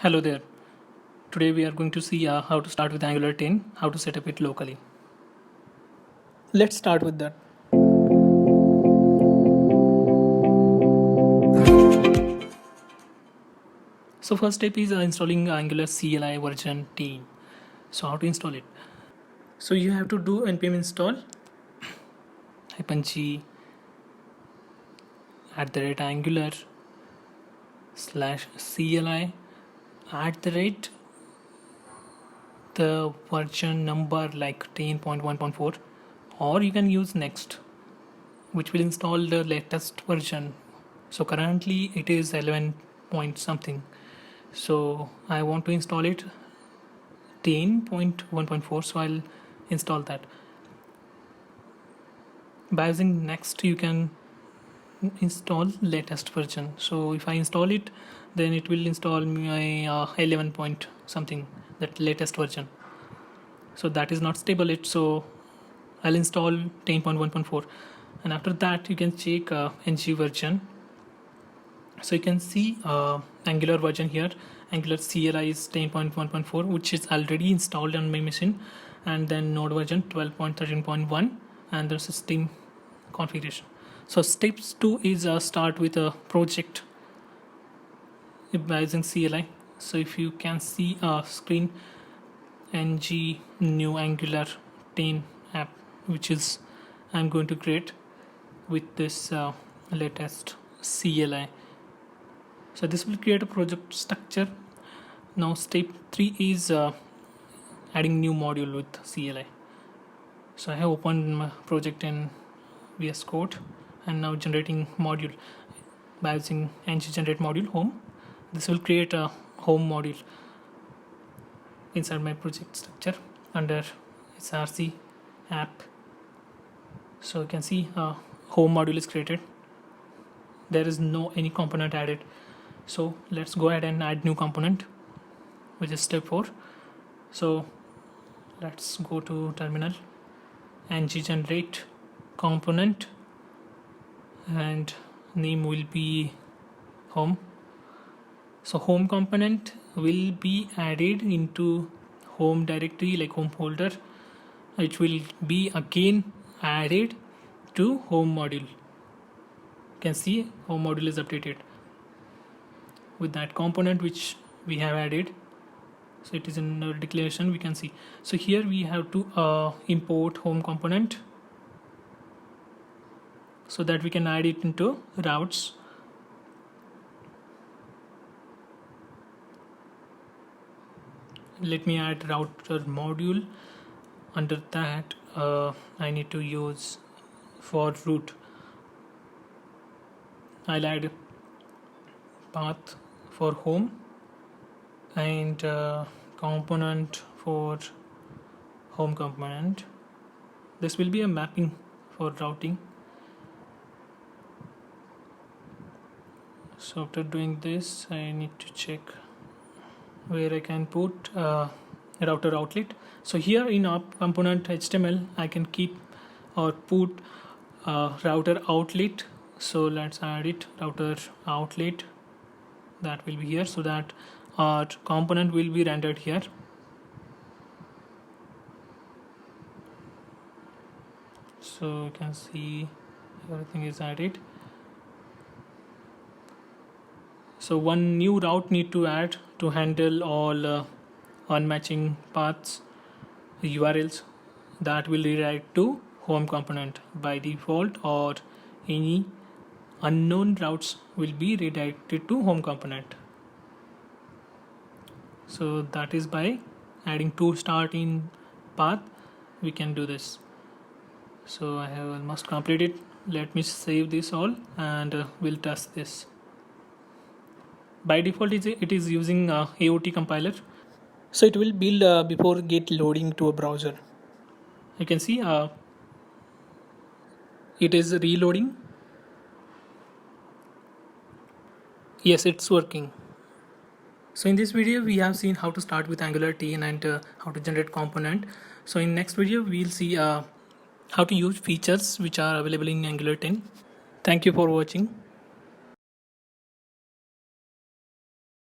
Hello there. Today we are going to see how to start with Angular 10, how to set up it locally. Let's start with that. So first step is installing Angular CLI version 10. So how to install it? So you have to do npm install -g @angular /CLI the version number like 10.1.4, or you can use next, which will install the latest version. So currently it is 11 point something, so I want to install it 10.1.4, so I'll install that. By using next you can install latest version. So if I install it, then it will install my 11 point something, that latest version. So that is not stable it, so I'll install 10.1.4, and after that you can check ng version. So you can see Angular version here. Angular CLI is 10.1.4, which is already installed on my machine, and then Node version 12.13.1, and the system configuration. So steps 2 is start with a project by using CLI. So if you can see a screen, ng new Angular 10 app, which is I'm going to create with this latest CLI. So this will create a project structure. Now step 3 is adding new module with CLI. So I have opened my project in VS Code and now generating module by using ng generate module home. This will create a home module inside my project structure under src app. So you can see home module is created. There is no any component added. So let's go ahead and add new component, which is step 4. So let's go to terminal, ng generate component, and name will be home. So home component will be added into home directory, like home folder, which will be again added to home module. You can see home module is updated with that component which we have added. So it is in the declaration, we can see. So here we have to import home component so that we can add it into routes. Let me add router module. Under that I need to use for route. I'll add path for home and component for home component. This will be a mapping for routing. So after doing this, I need to check where I can put router outlet. So here in our component HTML, I can keep or put router outlet. So let's add it, router outlet. That will be here, so that our component will be rendered here. So you can see everything is added. So one new route need to add to handle all unmatching paths, URLs that will redirect to home component by default, or any unknown routes will be redirected to home component. So that is by adding to start in path we can do this. So I have almost completed. Let me save this all and we'll test this. By default it is using AOT compiler, so it will build before get loading to a browser. You can see it is reloading. Yes, it's working. So in this video we have seen how to start with Angular 10 and how to generate component. So in next video we'll see how to use features which are available in Angular 10. Thank you for watching.